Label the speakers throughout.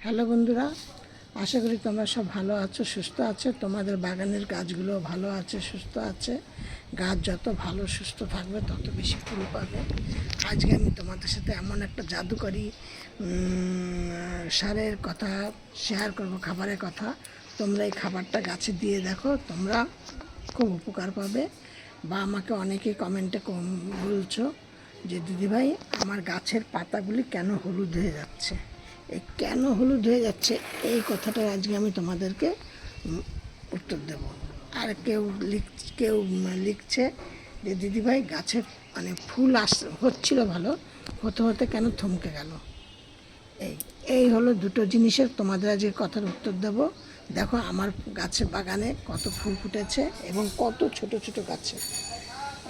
Speaker 1: Hello বন্ধুরা, আশা করি তোমরা সব ভালো আছো, সুস্থ আছো। তোমাদের বাগানের গাছগুলো ভালো আছে, সুস্থ আছে। গাছ যত ভালো সুস্থ থাকবে তত বেশি ফুল পাবে। আজকে আমি তোমাদের সাথে এমন একটা জাদুকরী সারের কথা শেয়ার করব, খাবারের কথা। তোমরা এই খাবারটা গাছে দিয়ে দেখো, তোমরা খুব উপকার পাবে। বা আমাকে অনেকেই কমেন্টে বলছো যে দিদিভাই, আমার গাছের পাতাগুলি কেন হলুদ হয়ে যাচ্ছে। এই কেন হলুদ হয়ে যাচ্ছে এই কথাটা আজকে আমি তোমাদেরকে উত্তর দেব। আর কেউ লিখছে যে দিদিভাই, গাছের ফুল হচ্ছিল ভালো, হতে হতে কেন থমকে গেল। এই এই হলো দুটো জিনিসের তোমাদের আজকে কথার উত্তর দেব। দেখো আমার গাছের বাগানে কত ফুল ফুটেছে এবং কত ছোট ছোট গাছে,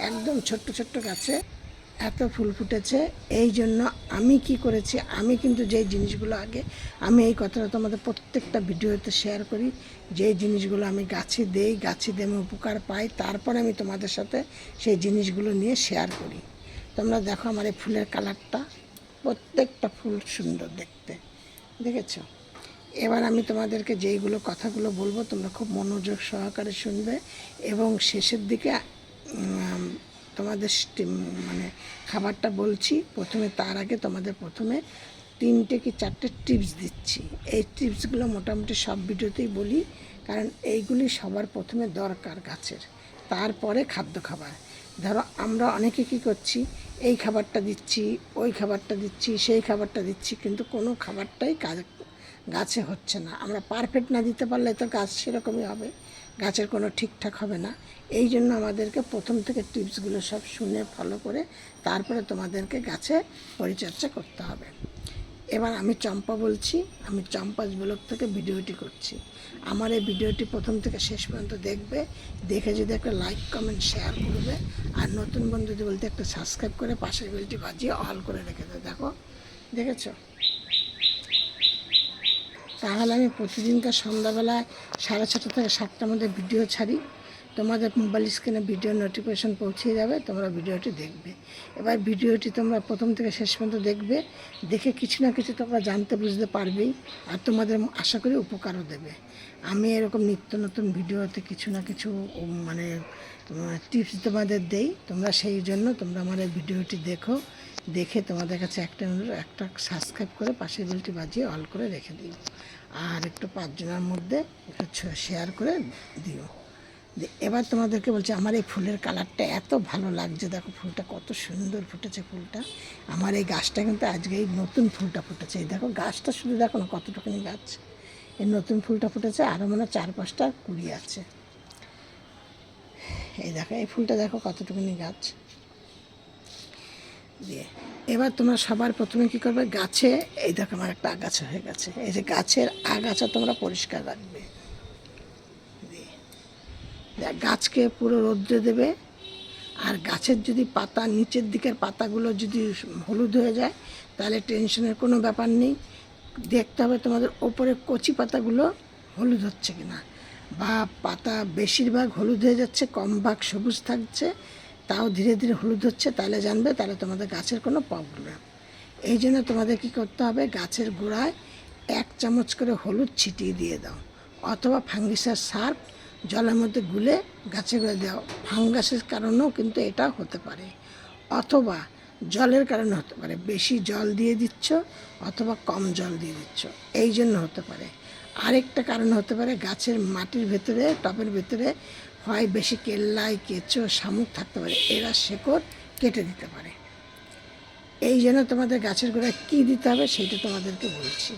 Speaker 1: একদম ছোট্ট ছোট্ট গাছে এত ফুল ফুটেছে। এই জন্য আমি কি করেছি, আমি কিন্তু যেই জিনিসগুলো আমি এই কথাটা তোমাদের প্রত্যেকটা ভিডিওতে শেয়ার করি, যেই জিনিসগুলো আমি গাছে দেই, গাছে দিয়ে আমি উপকার পাই, তারপরে আমি তোমাদের সাথে সেই জিনিসগুলো নিয়ে শেয়ার করি। তোমরা দেখো আমার এই ফুলের কালারটা, প্রত্যেকটা ফুল সুন্দর দেখতে, দেখেছ। এবার আমি তোমাদেরকে যেইগুলো কথাগুলো বলবো তোমরা খুব মনোযোগ সহকারে শুনবে এবং শেষের দিকে তোমাদের খাবারটা বলছি প্রথমে। তার আগে তোমাদের প্রথমে 3টে কি 4টে টিপস দিচ্ছি। এই টিপসগুলো মোটামুটি সব ভিডিওতেই বলি, কারণ এইগুলি সবার প্রথমে দরকার গাছের, তারপরে খাবার। ধরো আমরা অনেকে কি করছি, এই খাবারটা দিচ্ছি, ওই খাবারটা দিচ্ছি, সেই খাবারটা দিচ্ছি, কিন্তু কোনো খাবারটাই গাছে হচ্ছে না। আমরা পারফেক্ট না দিতে পারলে তো গাছ সেরকমই হবে, গাছের কোনো ঠিকঠাক হবে না। এই জন্য আমাদেরকে প্রথম থেকে টিপসগুলো সব শুনে ফলো করে তারপরে তোমাদেরকে গাছে পরিচর্যা করতে হবে। এবার আমি চম্পা বলছি, আমি চম্পাস ব্লগ থেকে ভিডিওটি করছি। আমার এই ভিডিওটি প্রথম থেকে শেষ পর্যন্ত দেখবে, দেখে যদি একটা লাইক কমেন্ট শেয়ার করবে, আর নতুন বন্ধুদের বলতে একটা সাবস্ক্রাইব করে পাশের বেলটি বাজিয়ে অল করে রেখে দেবে। দেখো, দেখেছো? তাহলে আমি প্রতিদিনকার সন্ধ্যাবেলায় 6:30 থেকে 7টার মধ্যে ভিডিও ছাড়ি। তোমাদের মোবাইল স্ক্রিনে ভিডিও নোটিফিকেশন পৌঁছে যাবে, তোমরা ভিডিওটি দেখবে। এবার ভিডিওটি তোমরা প্রথম থেকে শেষ পর্যন্ত দেখবে, দেখে কিছু না কিছু তোমরা জানতে বুঝতে পারবেই, আর তোমাদের আশা করি উপকারও দেবে। আমি এরকম নিত্য নতুন ভিডিওতে কিছু না কিছু টিপস তোমাদের দেই, তোমরা সেই জন্য তোমরা আমার এই ভিডিওটি দেখো। দেখে তোমাদের কাছে একটা সাবস্ক্রাইব করে পাশের বেলটি বাজিয়ে অল করে রেখে দিও, আর একটু 5 জনের মধ্যে একটু শেয়ার করে দিও। এবার তোমাদেরকে বলছি, আমার এই ফুলের কালারটা এত ভালো লাগছে। দেখো ফুলটা কত সুন্দর ফুটেছে। ফুলটা আমার এই গাছটা কিন্তু আজকে এই নতুন ফুলটা ফুটেছে। এই দেখো গাছটা, শুধু দেখো না কতটুকুনি গাছ, এই নতুন ফুলটা ফুটেছে। আরও মনে 4-5টা কুড়ি আছে। এই দেখো এই ফুলটা দেখো কতটুকুনি গাছ দিয়ে। এবার তোমরা সবার প্রথমে কী করবে, গাছে এই দেখো আমার একটা আগাছা হয়ে গেছে, এই যে গাছের আগাছা তোমরা পরিষ্কার রাখবে। গাছকে পুরো রৌদ্রে দেবে। আর গাছের যদি পাতা, নিচের দিকের পাতাগুলো যদি হলুদ হয়ে যায় তাহলে টেনশনের কোনো ব্যাপার নেই। দেখতে হবে তোমাদের ওপরে কচি পাতাগুলো হলুদ হচ্ছে কিনা, বা পাতা বেশিরভাগ হলুদ হয়ে যাচ্ছে, কম ভাগ সবুজ থাকছে, তাও ধীরে ধীরে হলুদ হচ্ছে, তাহলে জানবে তাহলে তোমাদের গাছের কোনো প্রবলেম। এই জন্য তোমাদের কী করতে হবে, গাছের গোড়ায় 1 চামচ করে হলুদ ছিটিয়ে দিয়ে দাও, অথবা ফাঙ্গিসাইড সার জলের মধ্যে গুলে গাছে গুঁড়ে দাও। ফাঙ্গাসের কারণেও কিন্তু এটা হতে পারে, অথবা জলের কারণে হতে পারে। বেশি জল দিয়ে দিচ্ছ অথবা কম জল দিয়ে দিচ্ছ, এই জন্য হতে পারে। আরেকটা কারণ হতে পারে, গাছের মাটির ভেতরে, টবের ভেতরে হয় বেশি কেল্লাই, কেঁচো, শামুক থাকতে পারে, এরা শেকড় কেটে দিতে পারে। এই জন্য তোমাদের গাছের গোড়ায় কী দিতে হবে সেটা তোমাদেরকে বলছি।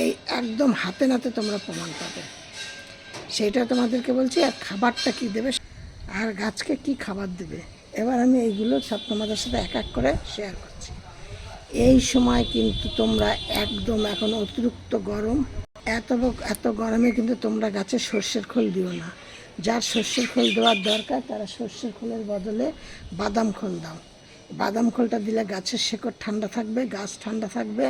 Speaker 1: এই একদম হাতে নাতে তোমরা প্রমাণ পাবে, সেটা তোমাদেরকে বলছি। আর খাবারটা কি দেবে, আর গাছকে কি খাবার দেবে, এবার আমি এইগুলো সব তোমাদের সাথে এক এক করে শেয়ার করছি। এই সময় কিন্তু তোমরা একদম, এখন অতিরিক্ত গরম, এত গরমে কিন্তু তোমরা গাছে সর্ষের খোল দিও না। যার সর্ষের খোল দেওয়ার দরকার তারা সর্ষের খোলের বদলে বাদাম খোল দাও। বাদাম খোলটা দিলে গাছের শেকড় ঠান্ডা থাকবে, গাছ ঠান্ডা থাকবে।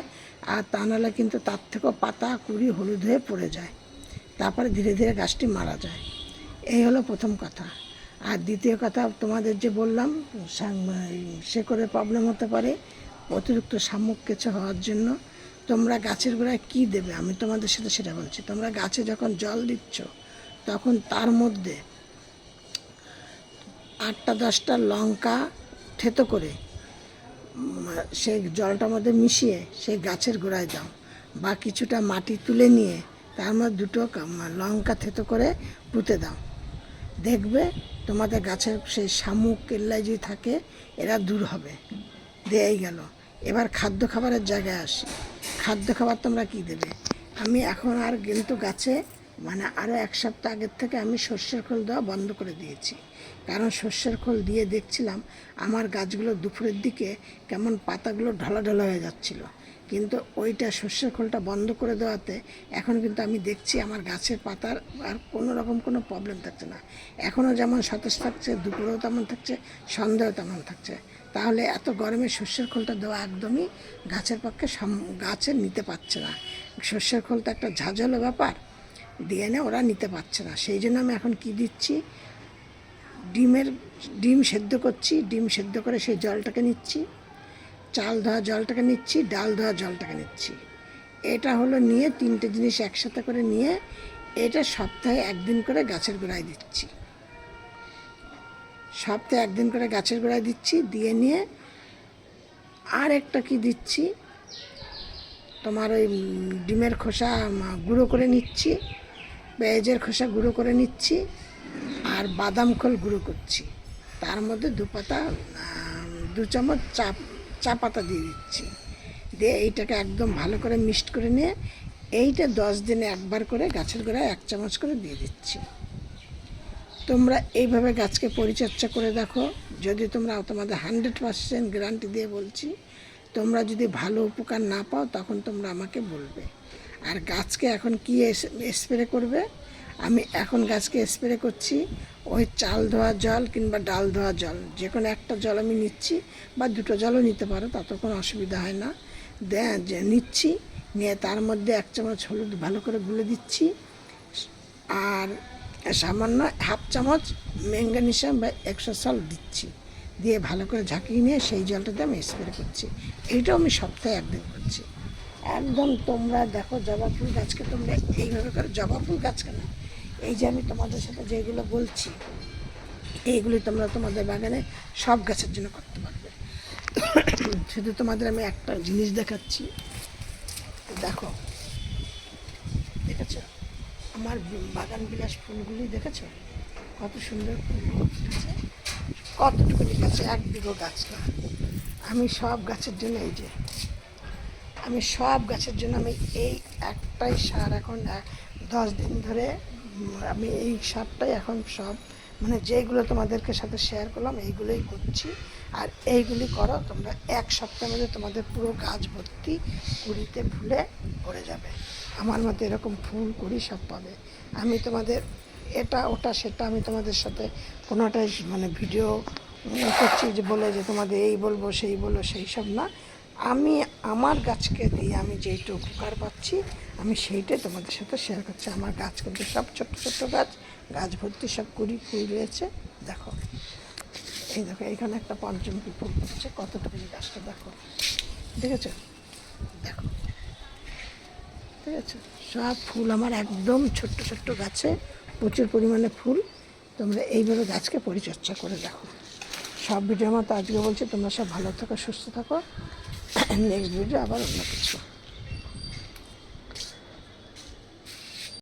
Speaker 1: আর তা নাহলে কিন্তু তার থেকেও পাতা কুড়ি হলুদ হয়ে পড়ে যায়, তারপরে ধীরে ধীরে গাছটি মারা যায়। এই হলো প্রথম কথা। আর দ্বিতীয় কথা, তোমাদের যে বললাম শেকড়ের প্রবলেম হতে পারে অতিরিক্ত শামুক কেঁচো হওয়ার জন্য, তোমরা গাছের গোড়ায় কী দেবে আমি তোমাদের সাথে সেটা বলছি। তোমরা গাছে যখন জল দিচ্ছ তখন তার মধ্যে 8-10টা লঙ্কা থেতো করে সেই জলটার মধ্যে মিশিয়ে সেই গাছের গোড়ায় দাও, বা কিছুটা মাটি তুলে নিয়ে তার মধ্যে 2টো লঙ্কা থেতো করে পুঁতে দাও। দেখবে তোমাদের গাছের সেই শামুক কেল্লাই যদি থাকে এরা দূর হবে। দেয়াই গেল। এবার খাদ্য খাবারের জায়গায় আসি। খাদ্য খাবার তোমরা কী দেবে? আমি এখন আর কিন্তু গাছে আরও 1 সপ্তাহ আগের থেকে আমি সর্ষের খোল দেওয়া বন্ধ করে দিয়েছি। কারণ সর্ষের খোল দিয়ে দেখছিলাম আমার গাছগুলো দুপুরের দিকে কেমন পাতাগুলো ঢলা হয়ে যাচ্ছিল, কিন্তু ওইটা সর্ষের খোলটা বন্ধ করে দেওয়াতে এখন কিন্তু আমি দেখছি আমার গাছের পাতার আর কোনো রকম কোনো প্রবলেম থাকছে না। এখনও যেমন সতেজ থাকছে, দুপুরেও তেমন থাকছে, সন্ধ্যাও তেমন থাকছে। তাহলে এত গরমে সর্ষের খোলটা দেওয়া একদমই গাছের পক্ষে গাছে নিতে পারছে না। সর্ষের খোল তো একটা ঝাঁঝালো ব্যাপার, দিয়ে ওরা নিতে পারছে না। সেই জন্য আমি এখন কি দিচ্ছি, ডিম সেদ্ধ করছি, ডিম সেদ্ধ করে সেই জলটাকে নিচ্ছি, চাল ধোয়া জলটাকে নিচ্ছি, ডাল ধোয়া জলটাকে নিচ্ছি। এটা হলো নিয়ে 3টে জিনিস একসাথে করে নিয়ে এটা সপ্তাহে 1 দিন করে গাছের গোড়ায় দিচ্ছি। সপ্তাহে 1 দিন করে গাছের গোড়ায় দিচ্ছি। দিয়ে নিয়ে আর একটা কি দিচ্ছি, তোমার ওই ডিমের খোসা গুঁড়ো করে নিচ্ছি, পেঁয়াজের খোসা গুঁড়ো করে নিচ্ছি, আর বাদাম খোল গুঁড়ো করছি। তার মধ্যে 2 চামচ চা পাতা দিয়ে দিচ্ছি। দিয়ে এইটাকে একদম ভালো করে মিক্সড করে নিয়ে এইটা 10 দিনে একবার করে গাছের গোড়ায় 1 চামচ করে দিয়ে দিচ্ছি। তোমরা এইভাবে গাছকে পরিচর্যা করে দেখো। যদি তোমরা তোমাদের 100% গ্যারান্টি দিয়ে বলছি, তোমরা যদি ভালো উপকার না পাও তখন তোমরা আমাকে বলবে। আর গাছকে এখন কি স্প্রে করবে, আমি এখন গাছকে স্প্রে করছি ওই চাল ধোয়া জল কিংবা ডাল ধোয়া জল, যে কোনো একটা জল আমি নিচ্ছি, বা 2টো জলও নিতে পারো, তাতে কোনো অসুবিধা হয় না। নিচ্ছি, নিয়ে তার মধ্যে 1 চামচ হলুদ ভালো করে গুলে দিচ্ছি, আর সামান্য 1/2 চামচ ম্যাঙ্গানিসিয়াম বা এক্সোসল দিচ্ছি। দিয়ে ভালো করে ঝাঁকিয়ে নিয়ে সেই জলটাতে আমি স্প্রে করছি। এইটাও আমি সপ্তাহে 1 দিন করছি। একদম তোমরা দেখো জবা ফুল গাছকে তোমরা এইভাবে করে, জবা ফুল গাছ কেন, এই যে আমি তোমাদের সাথে যেগুলো বলছি এইগুলি তোমরা তোমাদের বাগানে সব গাছের জন্য করতে পারবে। শুধু তোমাদের আমি একটা জিনিস দেখাচ্ছি, দেখো, দেখেছো আমার বাগান বিলাস ফুলগুলি, দেখেছো কত সুন্দর ফুল ফুটেছে, কতটুকুনি গাছে 1 বিঘো গাছ না। আমি সব গাছের জন্য আমি এই একটাই সার এখন 10 দিন ধরে আমি এই সারটাই এখন সব যেইগুলো তোমাদেরকে সাথে শেয়ার করলাম এইগুলোই করছি। আর এইগুলি করো তোমরা, 1 সপ্তাহের মধ্যে তোমাদের পুরো গাছ ভর্তি কুড়িতে ফুলে ভরে যাবে। আমার মতো এরকম ফুল কুড়ি সব পাবে। আমি তোমাদের এটা ওটা সেটা আমি তোমাদের সাথে কোনোটাই ভিডিও করছি যে বলে যে তোমাদের এই বলবো সেই বলবো, সেই সব না। আমি আমার গাছকে দিয়ে আমি যেইটা উপকার পাচ্ছি আমি সেইটাই তোমাদের সাথে শেয়ার করছি। আমার গাছ কিন্তু সব ছোট্ট ছোট্ট গাছ ভর্তি সব কুড়ি রয়েছে। দেখো, এই দেখো এইখানে একটা পঞ্চমুখী ফুল ফুটেছে, কতটুকু গাছটা দেখো, দেখেছো, দেখো, ঠিক আছে। সব ফুল আমার একদম ছোট্ট ছোট্ট গাছে প্রচুর পরিমাণে ফুল। তোমরা এইভাবে গাছকে পরিচর্যা করে দেখো। সব ভিডিওর মতো আজকে বলছি, তোমরা সব ভালো থাকো, সুস্থ থাকো। নেক্সট ভিডিও আবার অন্য কিছু।